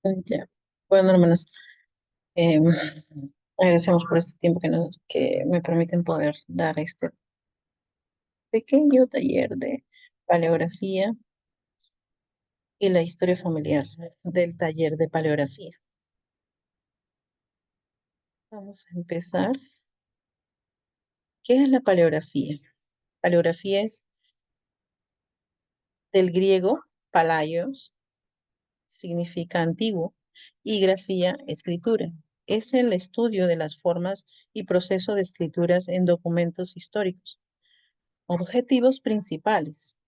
Ya. Bueno, hermanos, eh, agradecemos por este tiempo que me permiten poder dar este pequeño taller de paleografía y la historia familiar del taller de paleografía. Vamos a empezar. ¿Qué es la paleografía? Paleografía es del griego palaios, significa antiguo, y grafía, escritura. Es el estudio de las formas y proceso de escrituras en documentos históricos. Objetivos principales: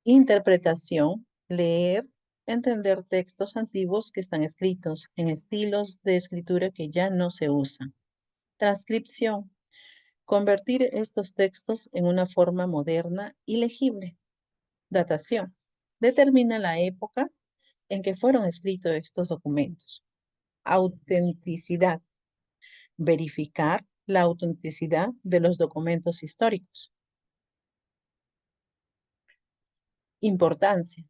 interpretación, leer, entender textos antiguos que están escritos en estilos de escritura que ya no se usan. Transcripción, convertir estos textos en una forma moderna y legible. Datación, determina la época en que fueron escritos estos documentos. Autenticidad, verificar la autenticidad de los documentos históricos. Importancia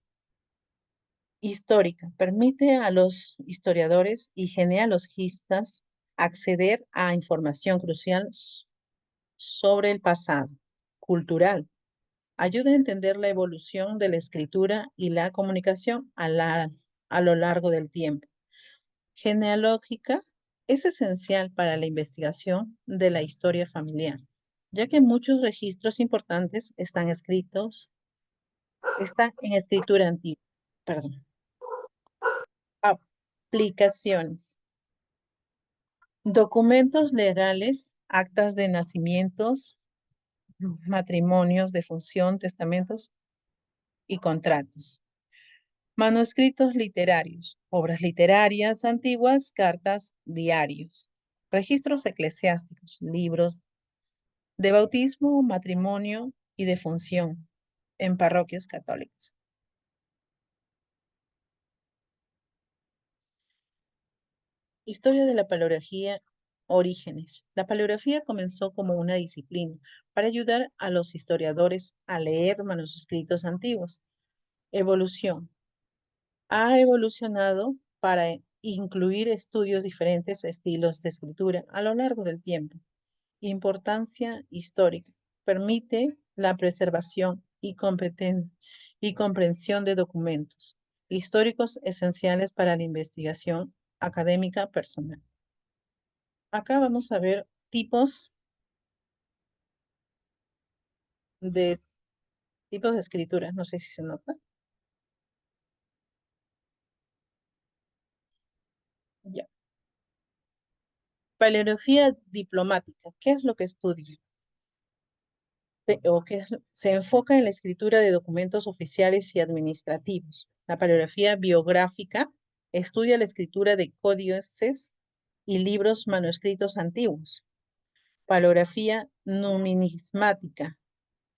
histórica, permite a los historiadores y genealogistas acceder a información crucial sobre el pasado. Cultural, ayuda a entender la evolución de la escritura y la comunicación a lo largo del tiempo. Genealógica, es esencial para la investigación de la historia familiar, ya que muchos registros importantes están en escritura antigua. Perdón. Aplicaciones. Documentos legales, actas de nacimientos, matrimonios, defunción, testamentos y contratos. Manuscritos literarios, obras literarias antiguas, cartas, diarios. Registros eclesiásticos, libros de bautismo, matrimonio y defunción en parroquias católicas. Historia de la paleografía, orígenes. La paleografía comenzó como una disciplina para ayudar a los historiadores a leer manuscritos antiguos. Evolución. Ha evolucionado para incluir estudios diferentes estilos de escritura a lo largo del tiempo. Importancia histórica. Permite la preservación y comprensión de documentos históricos esenciales para la investigación académica personal. Acá vamos a ver de tipos de escritura. No sé si se nota. Ya. Paleografía diplomática. ¿Qué es lo que estudia? Se enfoca en la escritura de documentos oficiales y administrativos. La paleografía biográfica estudia la escritura de códices y libros manuscritos antiguos. Paleografía numismática.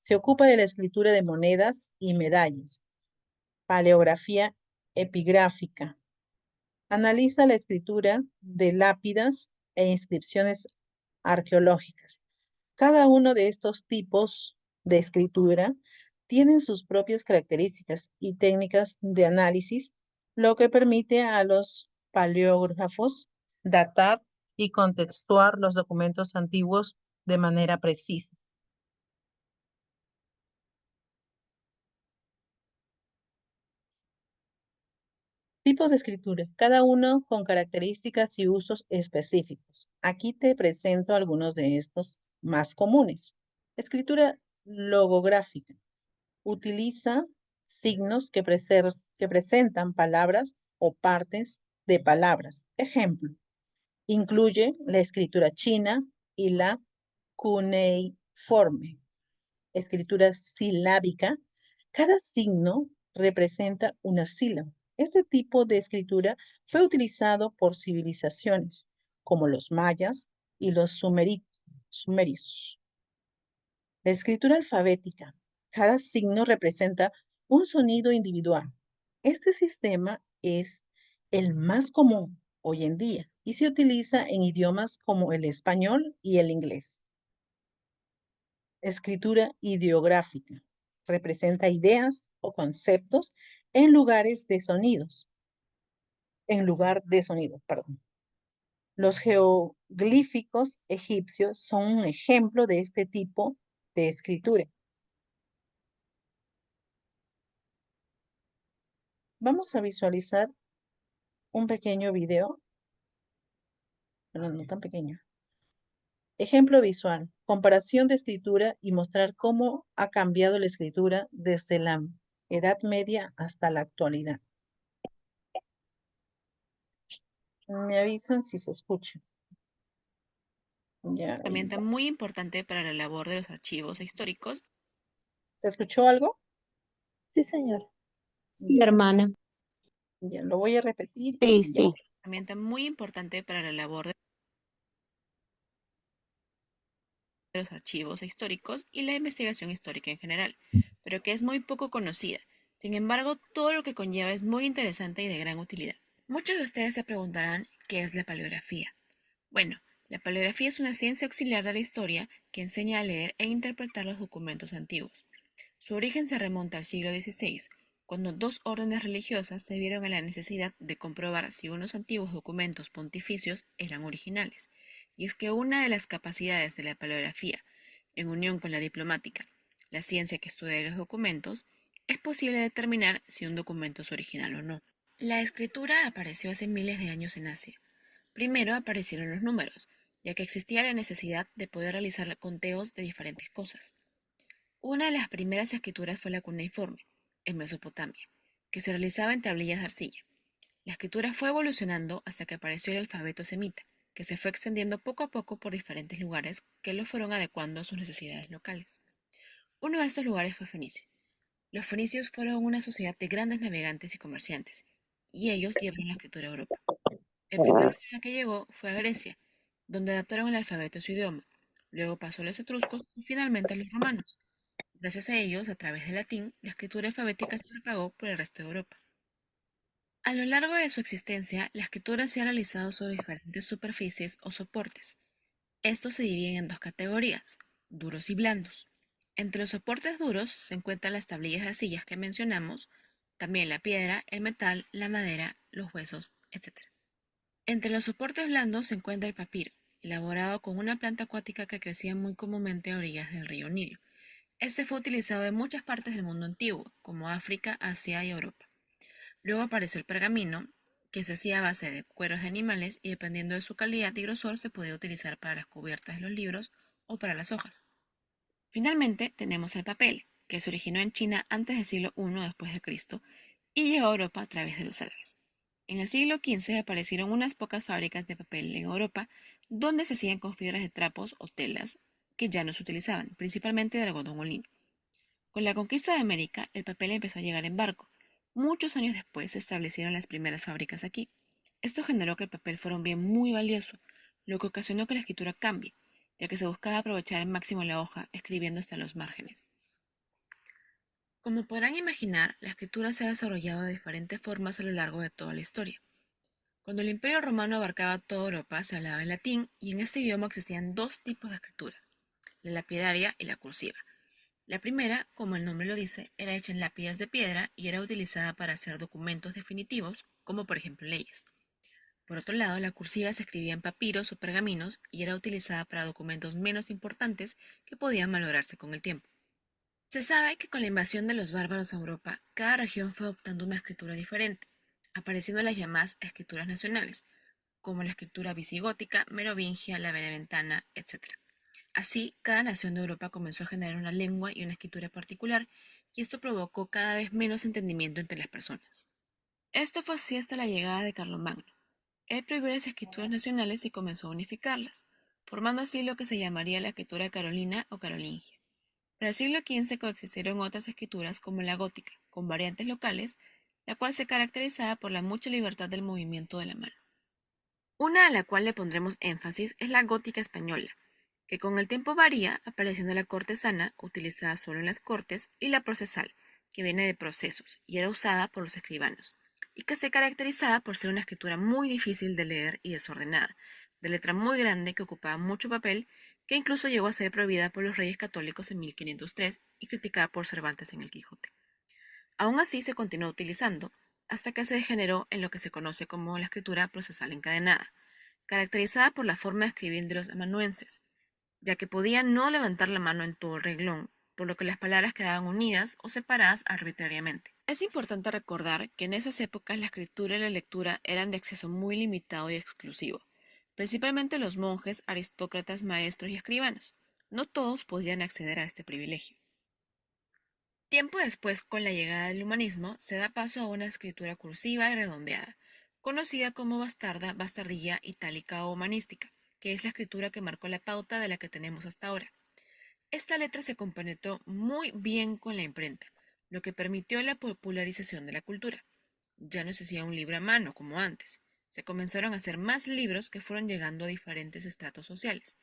Se ocupa de la escritura de monedas y medallas. Paleografía epigráfica. Analiza la escritura de lápidas e inscripciones arqueológicas. Cada uno de estos tipos de escritura tienen sus propias características y técnicas de análisis, lo que permite a los paleógrafos datar y contextuar los documentos antiguos de manera precisa. Tipos de escritura, cada uno con características y usos específicos. Aquí te presento algunos de estos más comunes. Escritura logográfica. Utiliza signos que presentan palabras o partes de palabras. Ejemplo, incluye la escritura china y la cuneiforme. Escritura silábica. Cada signo representa una sílaba. Este tipo de escritura fue utilizado por civilizaciones como los mayas y los sumerios. La escritura alfabética. Cada signo representa un sonido individual. Este sistema es el más común hoy en día y se utiliza en idiomas como el español y el inglés. Escritura ideográfica. Representa ideas o conceptos en lugares de sonidos. en lugar de sonido, perdón. Los jeroglíficos egipcios son un ejemplo de este tipo de escritura. Vamos a visualizar un pequeño video, pero no tan pequeño. Ejemplo visual, comparación de escritura y mostrar cómo ha cambiado la escritura desde la Edad Media hasta la actualidad. Me avisan si se escucha. Ya, Herramienta muy importante para la labor de los archivos históricos. ¿se escuchó algo? Sí, señor. Sí, Ya, hermana. ya, lo voy a repetir Sí, y ya. sí. Herramienta muy importante para la labor de los archivos históricos y la investigación histórica en general, pero que es muy poco conocida. Sin embargo, todo lo que conlleva es muy interesante y de gran utilidad. Muchos de ustedes se preguntarán qué es la paleografía. Bueno, la paleografía es una ciencia auxiliar de la historia que enseña a leer e interpretar los documentos antiguos. Su origen se remonta al siglo XVI, cuando dos órdenes religiosas se vieron en la necesidad de comprobar si unos antiguos documentos pontificios eran originales. Y es que una de las capacidades de la paleografía, en unión con la diplomática, la ciencia que estudia los documentos, es posible determinar si un documento es original o no. La escritura apareció hace miles de años en Asia. Primero aparecieron los números, ya que existía la necesidad de poder realizar conteos de diferentes cosas. Una de las primeras escrituras fue la cuneiforme, en Mesopotamia, que se realizaba en tablillas de arcilla. La escritura fue evolucionando hasta que apareció el alfabeto semita, que se fue extendiendo poco a poco por diferentes lugares que lo fueron adecuando a sus necesidades locales. Uno de estos lugares fue Fenicia. Los fenicios fueron una sociedad de grandes navegantes y comerciantes, y ellos llevaron la escritura a Europa. El primer lugar al que llegó fue a Grecia, donde adaptaron el alfabeto a su idioma. Luego pasó a los etruscos y finalmente a los romanos. Gracias a ellos, a través del latín, la escritura alfabética se propagó por el resto de Europa. A lo largo de su existencia, la escritura se ha realizado sobre diferentes superficies o soportes. Estos se dividen en dos categorías, duros y blandos. Entre los soportes duros se encuentran las tablillas de arcillas que mencionamos, también la piedra, el metal, la madera, los huesos, etc. Entre los soportes blandos se encuentra el papiro, elaborado con una planta acuática que crecía muy comúnmente a orillas del río Nilo. Este fue utilizado en muchas partes del mundo antiguo, como África, Asia y Europa. Luego apareció el pergamino, que se hacía a base de cueros de animales y dependiendo de su calidad y grosor se podía utilizar para las cubiertas de los libros o para las hojas. Finalmente tenemos el papel, que se originó en China antes del siglo I después de Cristo y llegó a Europa a través de los árabes. En el siglo XV aparecieron unas pocas fábricas de papel en Europa donde se hacían con fibras de trapos o telas que ya no se utilizaban, principalmente de algodón o lino. Con la conquista de América, el papel empezó a llegar en barco. Muchos años después se establecieron las primeras fábricas aquí. Esto generó que el papel fuera un bien muy valioso, lo que ocasionó que la escritura cambie, ya que se buscaba aprovechar al máximo la hoja, escribiendo hasta los márgenes. Como podrán imaginar, la escritura se ha desarrollado de diferentes formas a lo largo de toda la historia. Cuando el Imperio Romano abarcaba toda Europa, se hablaba en latín y en este idioma existían dos tipos de escritura, la lapidaria y la cursiva. La primera, como el nombre lo dice, era hecha en lápidas de piedra y era utilizada para hacer documentos definitivos, como por ejemplo leyes. Por otro lado, la cursiva se escribía en papiros o pergaminos y era utilizada para documentos menos importantes que podían malograrse con el tiempo. Se sabe que con la invasión de los bárbaros a Europa, cada región fue adoptando una escritura diferente, apareciendo las llamadas escrituras nacionales, como la escritura visigótica, merovingia, la beneventana, etc. Así, cada nación de Europa comenzó a generar una lengua y una escritura particular, y esto provocó cada vez menos entendimiento entre las personas. Esto fue así hasta la llegada de Carlomagno. Él prohibió las escrituras nacionales y comenzó a unificarlas, formando así lo que se llamaría la escritura carolina o carolingia. Para el siglo XV coexistieron otras escrituras como la gótica, con variantes locales, la cual se caracterizaba por la mucha libertad del movimiento de la mano. Una a la cual le pondremos énfasis es la gótica española, que con el tiempo varía, apareciendo la cortesana, utilizada solo en las cortes, y la procesal, que viene de procesos y era usada por los escribanos, y que se caracterizaba por ser una escritura muy difícil de leer y desordenada, de letra muy grande que ocupaba mucho papel, que incluso llegó a ser prohibida por los reyes católicos en 1503 y criticada por Cervantes en el Quijote. Aún así se continuó utilizando, hasta que se degeneró en lo que se conoce como la escritura procesal encadenada, caracterizada por la forma de escribir de los amanuenses, ya que podían no levantar la mano en todo el renglón, por lo que las palabras quedaban unidas o separadas arbitrariamente. Es importante recordar que en esas épocas la escritura y la lectura eran de acceso muy limitado y exclusivo, principalmente los monjes, aristócratas, maestros y escribanos. No todos podían acceder a este privilegio. Tiempo después, con la llegada del humanismo, se da paso a una escritura cursiva y redondeada, conocida como bastarda, bastardilla, itálica o humanística, que es la escritura que marcó la pauta de la que tenemos hasta ahora. Esta letra se compenetró muy bien con la imprenta, lo que permitió la popularización de la cultura. Ya no se hacía un libro a mano como antes. Se comenzaron a hacer más libros que fueron llegando a diferentes estratos sociales.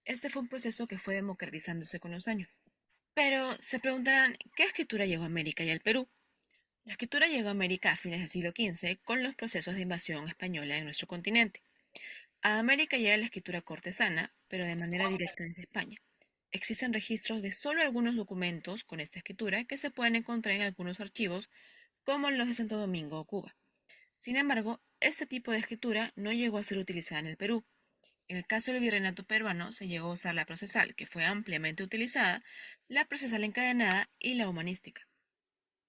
Este fue un proceso que fue democratizándose con los años. Pero se preguntarán, ¿qué escritura llegó a América y al Perú? La escritura llegó a América a fines del siglo XV con los procesos de invasión española en nuestro continente. A América llega la escritura cortesana, pero de manera directa desde España. Existen registros de solo algunos documentos con esta escritura que se pueden encontrar en algunos archivos, como los de Santo Domingo o Cuba. Sin embargo, este tipo de escritura no llegó a ser utilizada en el Perú. En el caso del virreinato peruano se llegó a usar la procesal, que fue ampliamente utilizada, la procesal encadenada y la humanística.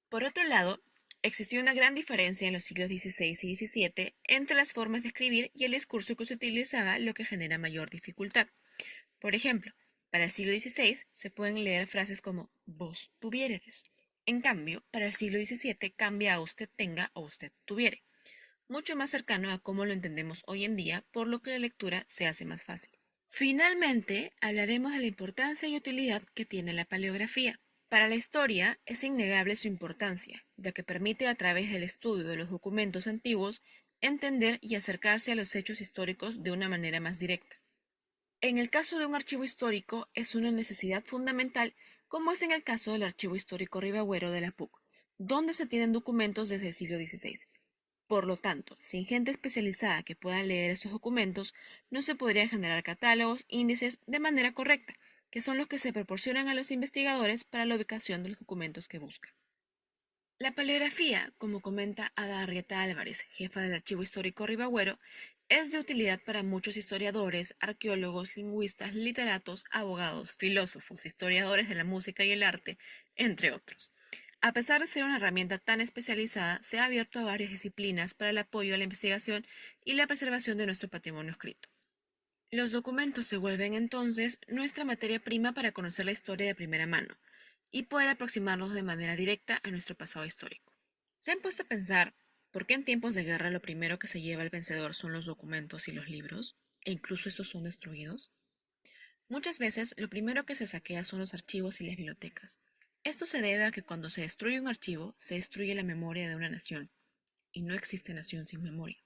Por otro lado, existió una gran diferencia en los siglos XVI y XVII entre las formas de escribir y el discurso que se utilizaba, lo que genera mayor dificultad. Por ejemplo, para el siglo XVI se pueden leer frases como vos tuviéredes. En cambio, para el siglo XVII cambia a usted tenga o usted tuviere, mucho más cercano a cómo lo entendemos hoy en día, por lo que la lectura se hace más fácil. Finalmente, hablaremos de la importancia y utilidad que tiene la paleografía. Para la historia es innegable su importancia, ya que permite a través del estudio de los documentos antiguos entender y acercarse a los hechos históricos de una manera más directa. En el caso de un archivo histórico es una necesidad fundamental, como es en el caso del Archivo Histórico Ribagüero de la PUC, donde se tienen documentos desde el siglo XVI. Por lo tanto, sin gente especializada que pueda leer estos documentos, no se podrían generar catálogos, índices de manera correcta, que son los que se proporcionan a los investigadores para la ubicación de los documentos que buscan. La paleografía, como comenta Ada Arrieta Álvarez, jefa del Archivo Histórico Ribagüero, es de utilidad para muchos historiadores, arqueólogos, lingüistas, literatos, abogados, filósofos, historiadores de la música y el arte, entre otros. A pesar de ser una herramienta tan especializada, se ha abierto a varias disciplinas para el apoyo a la investigación y la preservación de nuestro patrimonio escrito. Los documentos se vuelven entonces nuestra materia prima para conocer la historia de primera mano y poder aproximarnos de manera directa a nuestro pasado histórico. ¿Se han puesto a pensar por qué en tiempos de guerra lo primero que se lleva el vencedor son los documentos y los libros, e incluso estos son destruidos? Muchas veces lo primero que se saquea son los archivos y las bibliotecas. Esto se debe a que cuando se destruye un archivo, se destruye la memoria de una nación, y no existe nación sin memoria.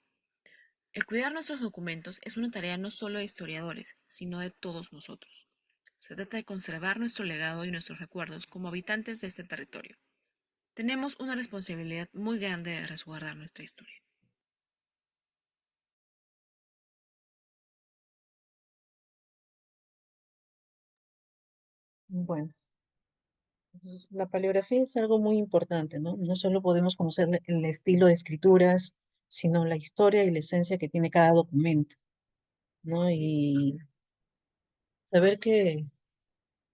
El cuidar nuestros documentos es una tarea no solo de historiadores, sino de todos nosotros. Se trata de conservar nuestro legado y nuestros recuerdos como habitantes de este territorio. Tenemos una responsabilidad muy grande de resguardar nuestra historia. Bueno, entonces, la paleografía es algo muy importante, ¿no? No solo podemos conocer el estilo de escrituras, sino la historia y la esencia que tiene cada documento, ¿no? Y saber que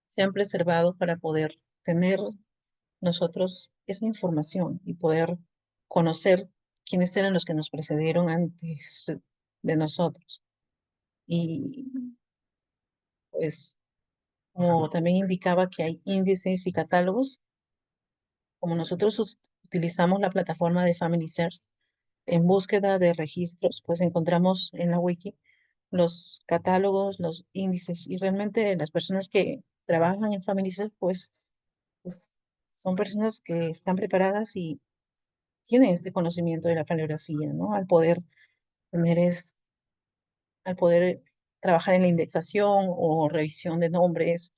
se han preservado para poder tener nosotros esa información y poder conocer quiénes eran los que nos precedieron antes de nosotros. Y pues, como también indicaba que hay índices y catálogos, como nosotros utilizamos la plataforma de FamilySearch en búsqueda de registros, pues encontramos en la wiki los catálogos, los índices y realmente las personas que trabajan en FamilySearch, pues son personas que están preparadas y tienen este conocimiento de la paleografía, ¿no? Tener es, al poder trabajar en la indexación o revisión de nombres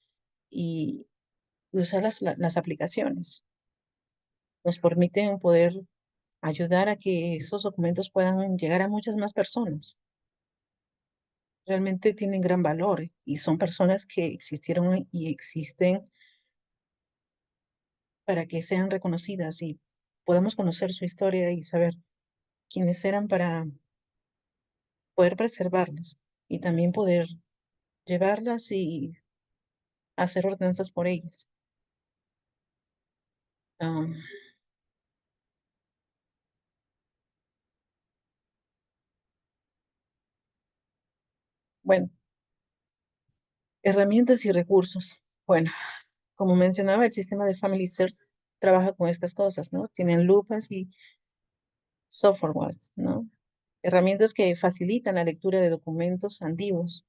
y, y usar las aplicaciones. Nos permiten poder ayudar a que esos documentos puedan llegar a muchas más personas. Realmente tienen gran valor y son personas que existieron y existen para que sean reconocidas y podamos conocer su historia y saber quiénes eran para poder preservarlas y también poder llevarlas y hacer ordenanzas por ellas. Ah, bueno, herramientas y recursos. Bueno, como mencionaba, el sistema de Family Search trabaja con estas cosas, ¿no? Tienen lupas y softwares, ¿no? Herramientas que facilitan la lectura de documentos antiguos.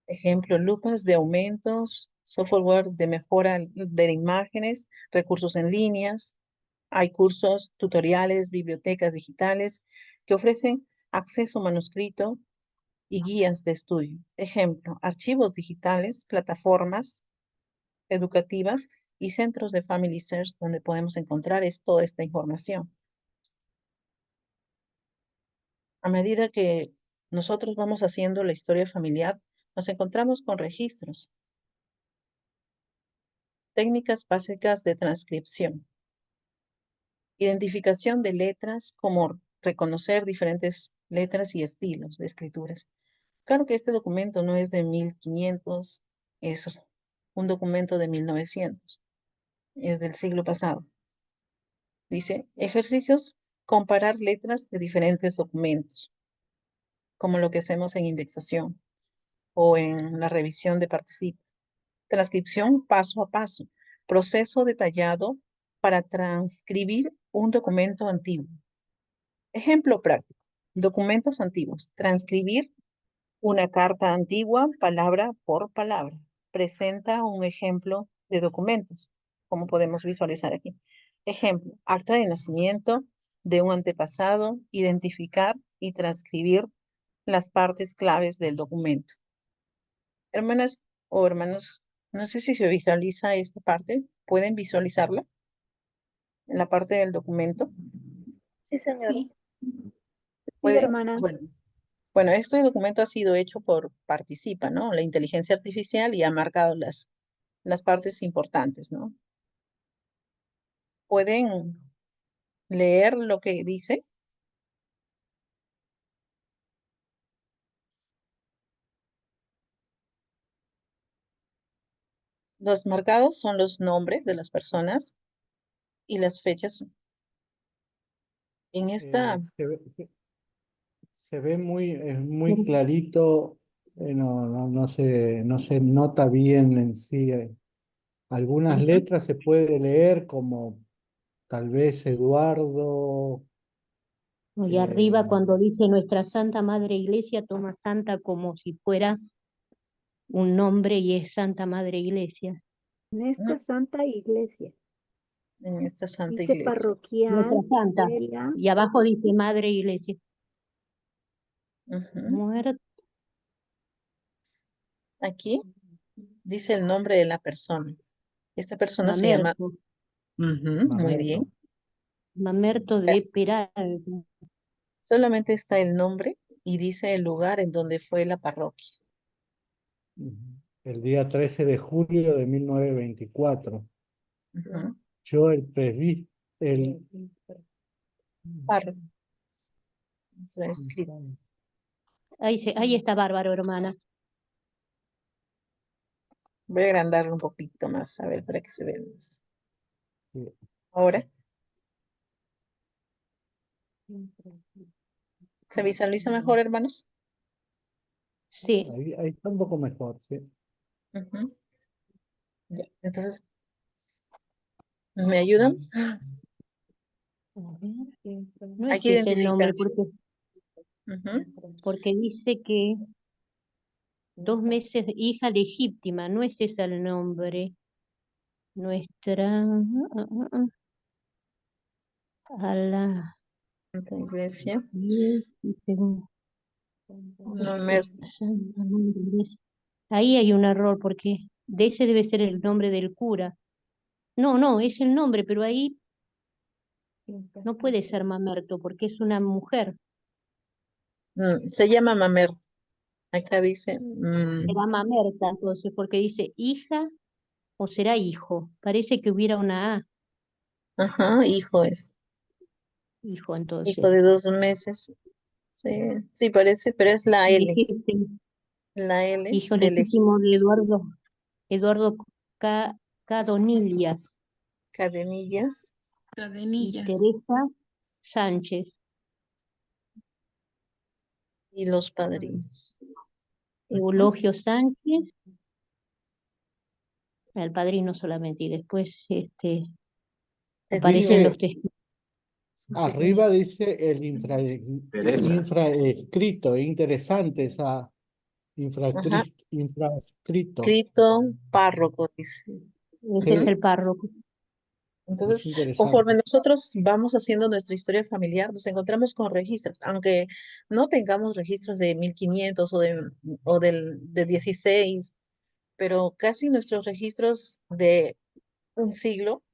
Ejemplo, lupas de aumentos, software de mejora de imágenes, recursos en líneas. Hay cursos, tutoriales, bibliotecas digitales que ofrecen acceso manuscrito y guías de estudio. Ejemplo, archivos digitales, plataformas educativas y centros de Family Search donde podemos encontrar toda esta información. A medida que nosotros vamos haciendo la historia familiar, nos encontramos con registros, técnicas básicas de transcripción, identificación de letras, como reconocer diferentes letras y estilos de escrituras. Claro que este documento no es de 1500, es un documento de 1900, es del siglo pasado. Dice, ejercicios, comparar letras de diferentes documentos, como lo que hacemos en indexación o en la revisión de participa. Transcripción paso a paso, proceso detallado para transcribir un documento antiguo. Ejemplo práctico, documentos antiguos, transcribir una carta antigua palabra por palabra. Presenta un ejemplo de documentos, como podemos visualizar aquí. Ejemplo, acta de nacimiento de un antepasado, identificar y transcribir las partes claves del documento. Hermanas o hermanos, no sé si se visualiza esta parte. ¿Pueden visualizarla? La parte del documento. Sí, señor. Sí. Sí, ¿Pueden? hermana. Bueno, este documento ha sido hecho por Participa, ¿no? La inteligencia artificial y ha marcado las partes importantes, ¿no? ¿Pueden leer lo que dice? Los marcados son los nombres de las personas y las fechas. En esta, Se ve muy clarito, no se nota bien en sí. Algunas ujú, letras se puede leer como tal vez Eduardo. Y arriba eh, cuando dice nuestra Santa Madre Iglesia, toma Santa como si fuera un nombre y es Santa Madre Iglesia. En esta Santa Iglesia. en esta Santa Dice Iglesia. Nuestra parroquial Santa. de la... Y abajo dice Madre Iglesia. Ujú. Muerto. Aquí dice el nombre de la persona. Esta persona se llama, Mamerto. muy bien. Mamerto. Mamerto Eh, de Peralta. Solamente está el nombre y dice el lugar en donde fue la parroquia. Ujú. El día 13 de julio de 1924. Ujú. Yo el presbítero, el, Parroquia. Está escrito. Ahí está bárbaro, hermana. Voy a agrandarlo un poquito más, a ver, para que se vea más. Sí. Ahora, ¿se visualiza mejor, hermanos? Sí. Ahí está un poco mejor, sí. Ujú. Ya. Entonces, ¿me ayudan? No Hay es que ese el identificar. nombre, Ujú. porque dice que 2 meses hija legítima, no es ese el nombre. Nuestra a la Santa Iglesia. No, Nuestra Santa Madre Iglesia. Ahí hay un error porque de ese debe ser el nombre del cura. No, es el nombre, pero ahí no puede ser Mamerto porque es una mujer. se llama Mamer. Acá dice, Será Mamerta entonces porque dice hija o será hijo. Parece que hubiera una A. ajá, hijo es. hijo, hijo entonces. de 2 meses. Sí, sí parece, pero es la L. Legítimo, La L hijo de legítimo de Eduardo Cadonilla Cadenillas y Cadenillas. Teresa Sánchez. y los padrinos. Eulogio Sánchez, el padrino solamente, y después aparecen los Dice, testigos. arriba dice el infraescrito, interesante esa Ajá, infrascrito, escrito párroco, dice. Ese es Ujú. el párroco. es Entonces, conforme interesante. nosotros vamos haciendo nuestra historia familiar, nos encontramos con registros, aunque no tengamos registros de 1500 de 16, pero casi nuestros registros de un siglo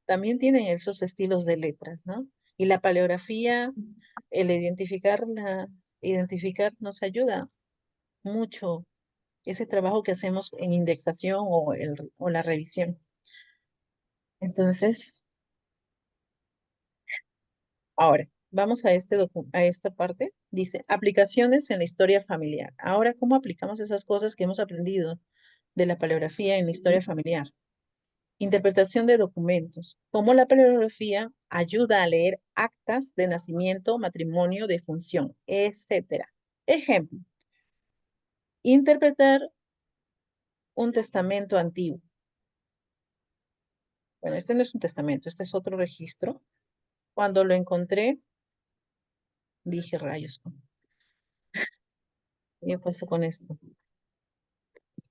también tienen esos estilos de letras, ¿no? Y la paleografía, el identificar nos ayuda mucho ese trabajo que hacemos en indexación o la revisión. Entonces, ahora, vamos a a esta parte. Dice, aplicaciones en la historia familiar. Ahora, ¿cómo aplicamos esas cosas que hemos aprendido de la paleografía en la historia familiar? Interpretación de documentos. Cómo la paleografía ayuda a leer actas de nacimiento, matrimonio, defunción, etcétera. Ejemplo, interpretar un testamento antiguo. Bueno, este no es un testamento, este es otro registro. Cuando lo encontré, dije, rayos, ¿qué pasó con esto?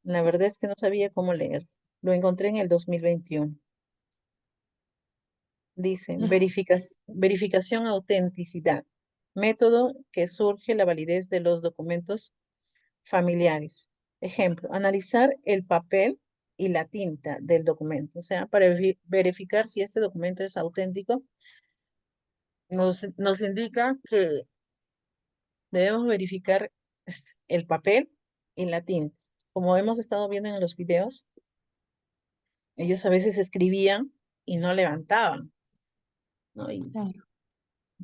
La verdad es que no sabía cómo leer. Lo encontré en el 2021. Dice, verificación autenticidad. Método que surge la validez de los documentos familiares. Ejemplo, analizar el papel y la tinta del documento. O sea, para verificar si este documento es auténtico, nos indica que debemos verificar el papel y la tinta. Como hemos estado viendo en los videos, ellos a veces escribían y no levantaban, ¿no? Claro.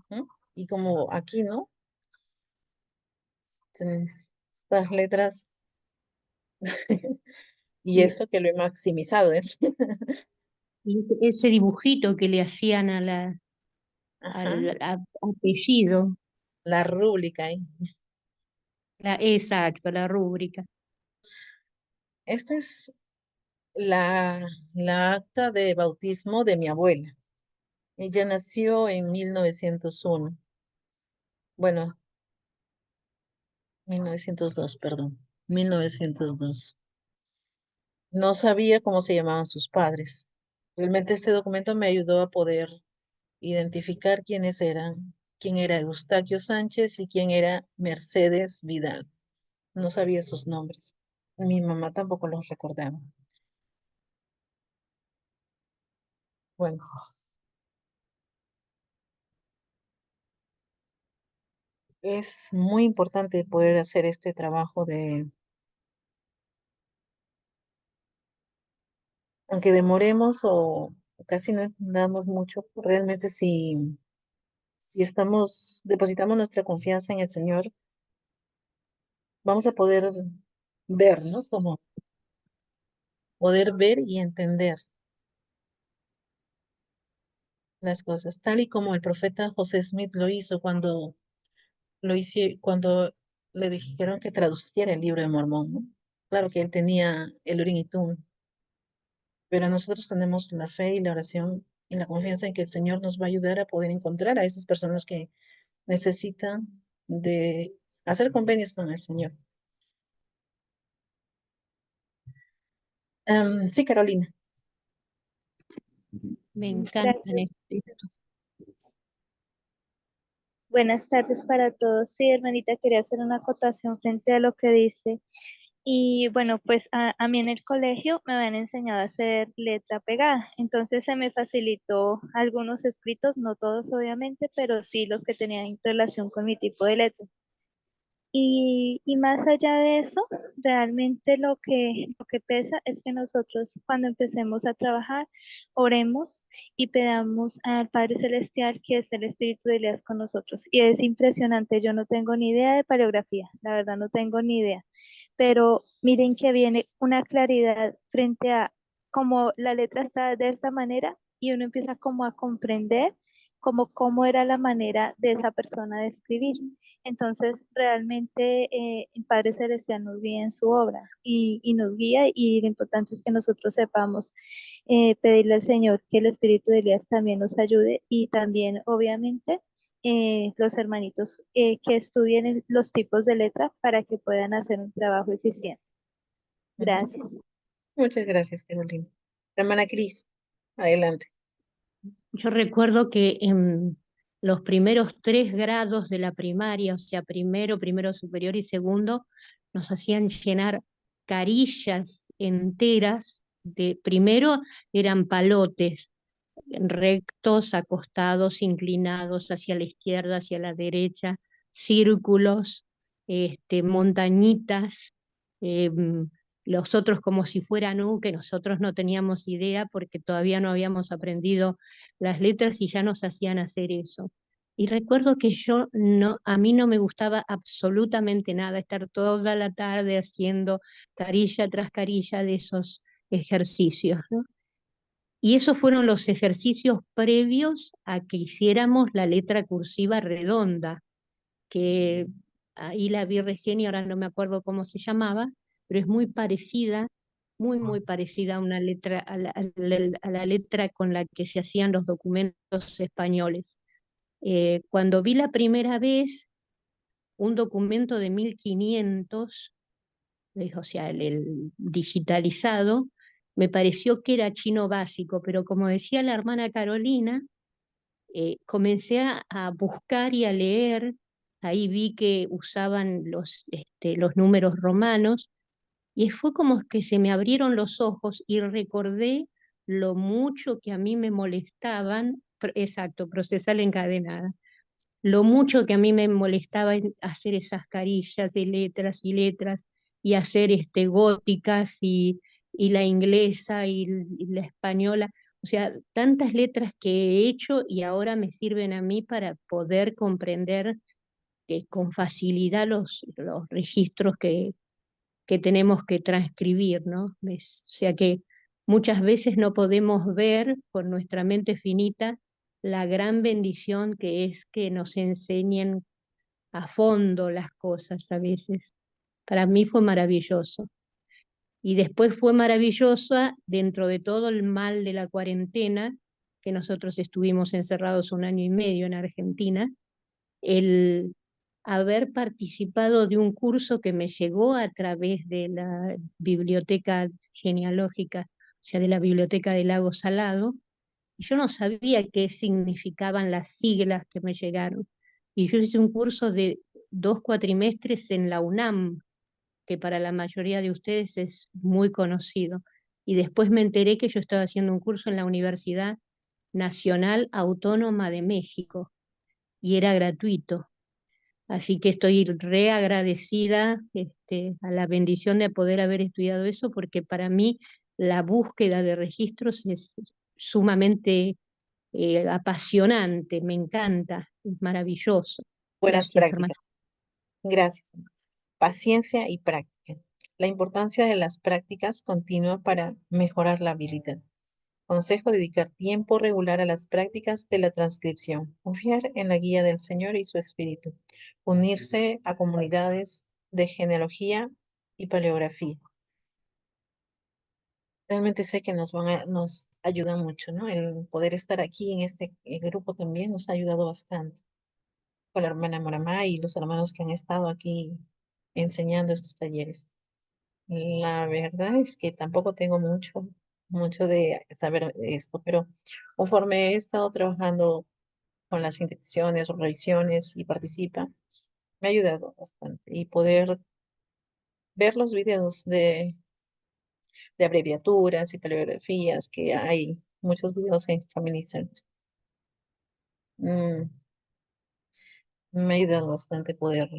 Ujú. Y como aquí, ¿no? Este, Estas letras, y Y, eso que lo he maximizado, ¿eh? y ese dibujito que le hacían Ajá, al apellido, la rúbrica ahí. exacto, la rúbrica. Esta es la acta de bautismo de mi abuela. Ella nació en 1901. Bueno, 1902, perdón. 1902. No sabía cómo se llamaban sus padres. Realmente este documento me ayudó a poder identificar quiénes eran, quién era Eustaquio Sánchez y quién era Mercedes Vidal. No sabía sus nombres. Mi mamá tampoco los recordaba. Bueno, es muy importante poder hacer este trabajo aunque demoremos o casi no entendamos mucho, realmente si depositamos nuestra confianza en el Señor, vamos a poder ver, ¿no? Como poder ver y entender las cosas, tal y como el profeta José Smith lo hizo cuando le dijeron que traduciera el libro de Mormón, ¿no? Claro que él tenía el Urim y Tumim, pero nosotros tenemos la fe y la oración y la confianza en que el Señor nos va a ayudar a poder encontrar a esas personas que necesitan de hacer convenios con el Señor. Sí, Carolina. Me encantan Gracias. estos. Buenas tardes para todos. Sí, hermanita, quería hacer una acotación frente a lo que dice. Y bueno, pues a mí en el colegio me habían enseñado a hacer letra pegada. Entonces se me facilitó algunos escritos, no todos obviamente, pero sí los que tenían relación con mi tipo de letra. Y más allá de eso, realmente lo que pesa es que nosotros cuando empecemos a trabajar, oremos y pedamos al Padre Celestial que es el Espíritu de Elías con nosotros. Y es impresionante, yo no tengo ni idea de paleografía, la verdad no tengo ni idea, pero miren que viene una claridad frente a cómo la letra está de esta manera y uno empieza como a comprender como cómo era la manera de esa persona de escribir. Entonces, realmente el Padre Celestial nos guía en su obra y nos guía y lo importante es que nosotros sepamos pedirle al Señor que el Espíritu de Elías también nos ayude y también, obviamente, los hermanitos que estudien los tipos de letra para que puedan hacer un trabajo eficiente. Ujú. Gracias. Muchas gracias, Carolina. Hermana Cris, adelante. Yo recuerdo que en los primeros 3 grados de la primaria, o sea, primero, primero superior y segundo, nos hacían llenar carillas enteras de, primero eran palotes rectos, acostados, inclinados hacia la izquierda, hacia la derecha, círculos, montañitas, los otros como si fueran U, que nosotros no teníamos idea porque todavía no habíamos aprendido las letras y ya nos hacían hacer eso. Y recuerdo que yo no, a mí no me gustaba absolutamente nada estar toda la tarde haciendo carilla tras carilla de esos ejercicios, ¿no? Y esos fueron los ejercicios previos a que hiciéramos la letra cursiva redonda, que ahí la vi recién y ahora no me acuerdo cómo se llamaba, pero es muy parecida, muy, muy parecida a una letra, a la letra con la que se hacían los documentos españoles. Cuando vi la primera vez un documento de 1500, o sea, el digitalizado, me pareció que era chino básico, pero como decía la hermana Carolina, comencé a buscar y a leer, ahí vi que usaban los números romanos, y fue como que se me abrieron los ojos y recordé lo mucho que a mí me molestaban, exacto, procesal encadenada, lo mucho que a mí me molestaba hacer esas carillas de letras y letras y hacer góticas y la inglesa y la española. O sea, tantas letras que he hecho y ahora me sirven a mí para poder comprender que con facilidad los registros que tenemos que transcribir, ¿no? O sea que muchas veces no podemos ver por nuestra mente finita la gran bendición que es que nos enseñen a fondo las cosas a veces. Para mí fue maravilloso. Y después fue maravillosa dentro de todo el mal de la cuarentena, que nosotros estuvimos encerrados 1 año y medio en Argentina, el haber participado de un curso que me llegó a través de la biblioteca genealógica, o sea, de la biblioteca del Lago Salado, y yo no sabía qué significaban las siglas que me llegaron. Y yo hice un curso de 2 cuatrimestres en la UNAM, que para la mayoría de ustedes es muy conocido. Y después me enteré que yo estaba haciendo un curso en la Universidad Nacional Autónoma de México y era gratuito. Así que estoy re agradecida a la bendición de poder haber estudiado eso, porque para mí la búsqueda de registros es sumamente apasionante, me encanta, es maravilloso. Buenas Gracias, hermano. prácticas. Gracias. Paciencia y práctica. La importancia de las prácticas continua para mejorar la habilidad. Consejo: dedicar tiempo regular a las prácticas de la transcripción. Confiar en la guía del Señor y su Espíritu. Unirse a comunidades de genealogía y paleografía. Realmente sé que nos ayuda mucho, ¿no? El poder estar aquí en este grupo también nos ha ayudado bastante. Con la hermana Moramá y los hermanos que han estado aquí enseñando estos talleres. La verdad es que tampoco tengo mucho de saber esto, pero conforme he estado trabajando con las indexaciones o revisiones y participa, me ha ayudado bastante. Y poder ver los videos de abreviaturas y paleografías que hay, muchos videos en Family Search. Mm, Me ha ayudado bastante poder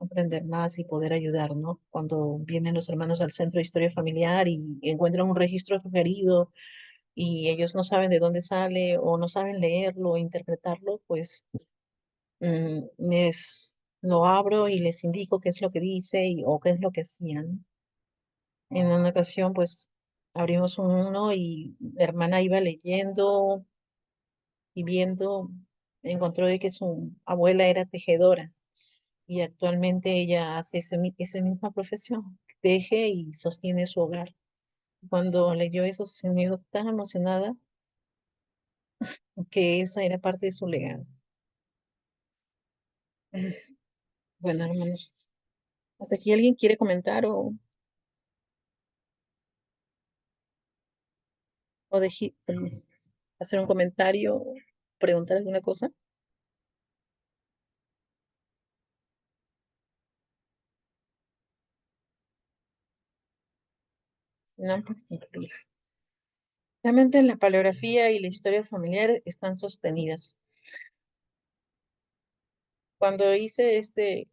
aprender más y poder ayudar, ¿no? Cuando vienen los hermanos al centro de historia familiar y encuentran un registro sugerido y ellos no saben de dónde sale o no saben leerlo o interpretarlo, pues lo abro y les indico qué es lo que dice o qué es lo que hacían. En una ocasión, pues abrimos uno y la hermana iba leyendo y viendo, encontró de que su abuela era tejedora y actualmente ella hace esa misma profesión, teje y sostiene su hogar. Cuando leyó eso se sintió tan emocionada que esa era parte de su legado. Mm, Bueno, hermanos, ¿hasta aquí alguien quiere comentar o hacer un comentario, preguntar alguna cosa? No, para concluir. Realmente la paleografía y la historia familiar están sostenidas. Cuando hice este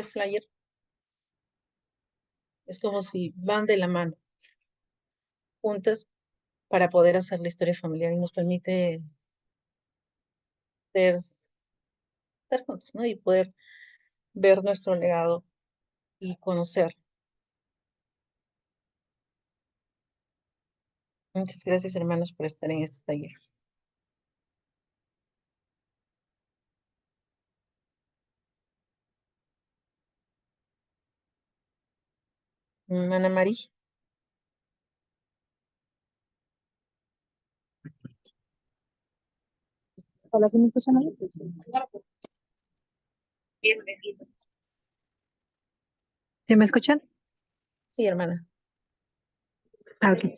flyer, es como si van de la mano, juntas, para poder hacer la historia familiar y nos permite ser, estar juntos, ¿no? Y poder ver nuestro legado y conocer. Muchas gracias, hermanos, por estar en este taller. Ana María. Hola, ¿sí me escuchan ahí? ¿Sí me escuchan? Sí, hermana. Ah, ok.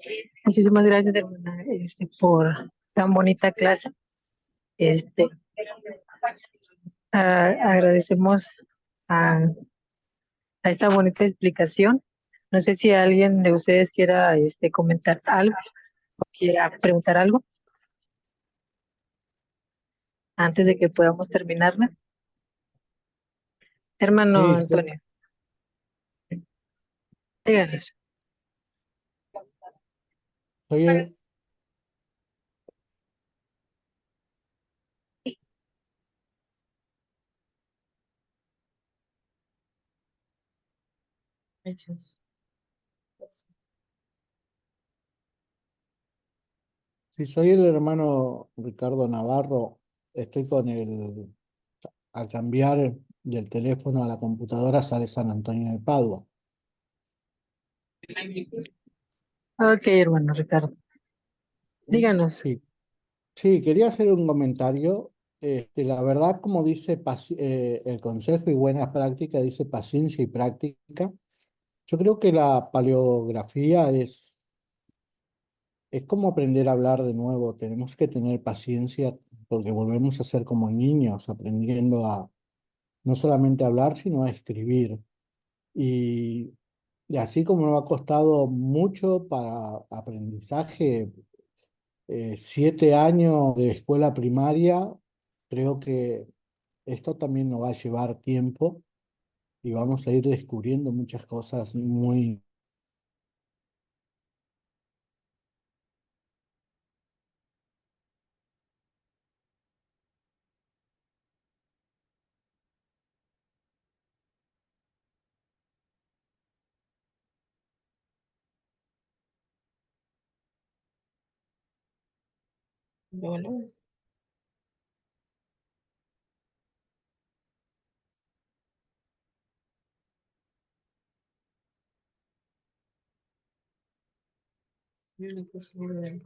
Muchísimas gracias, hermana, por tan bonita clase. Este, agradecemos a, a esta bonita explicación. No sé si alguien de ustedes quiera comentar algo o quiera preguntar algo antes de que podamos terminarla. Hermano Sí, Antonio, díganos. soy, Hechos. sí, soy el hermano Ricardo Navarro. Estoy al cambiar del teléfono a la computadora sale San Antonio de Padua. Ok, hermano Ricardo, díganos. Sí, sí, quería hacer un comentario. La verdad, como dice el consejo y buenas prácticas, dice paciencia y práctica. Yo creo que la paleografía es como aprender a hablar de nuevo. Tenemos que tener paciencia porque volvemos a ser como niños, aprendiendo a no solamente a hablar, sino a escribir. Y, y así como nos ha costado mucho para aprendizaje, 7 años de escuela primaria, creo que esto también nos va a llevar tiempo y vamos a ir descubriendo muchas cosas muy... Bueno, una cosa muy bien.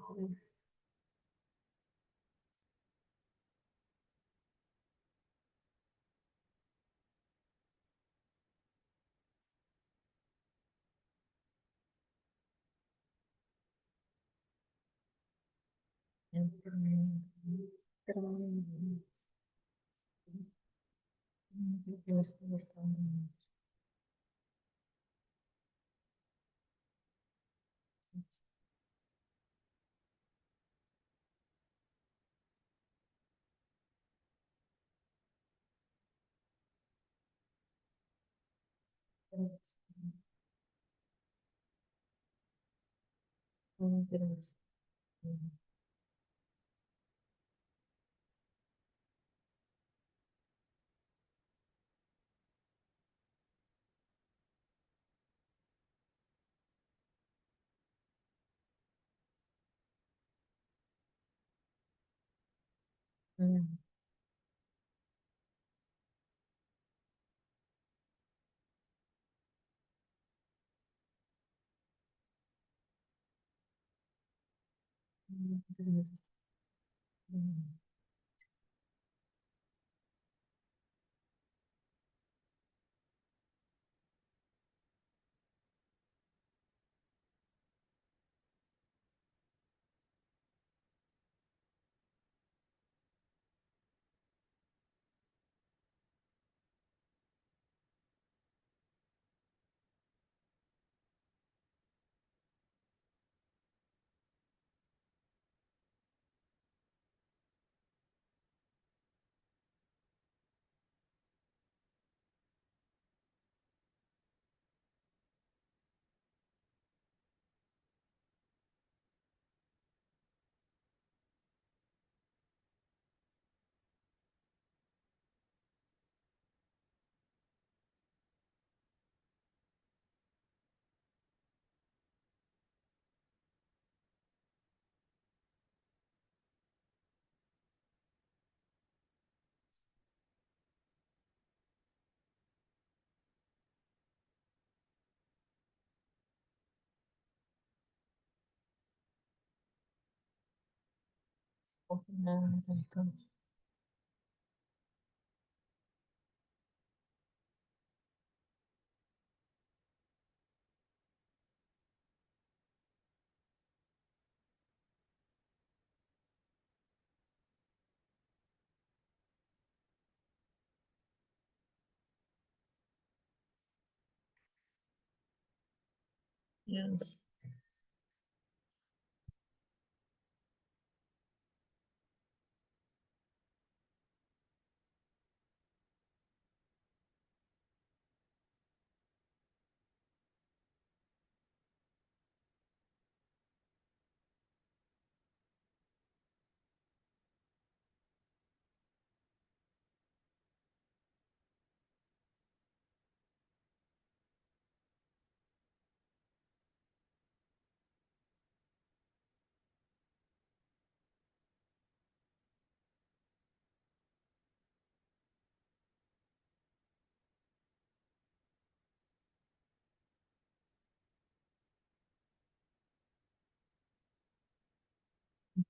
Yes.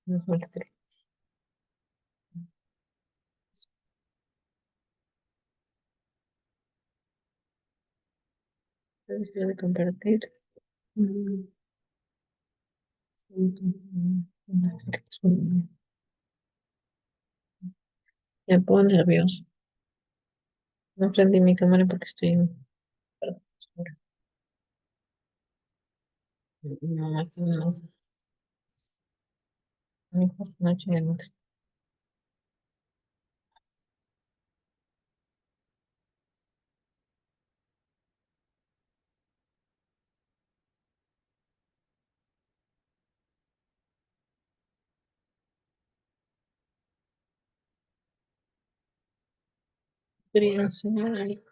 No es molestar. Dejar de compartir. Me pongo nervioso. No prendí mi cámara porque estoy en... No, esto no es... Mi noche de noche. Quería enseñar ahí.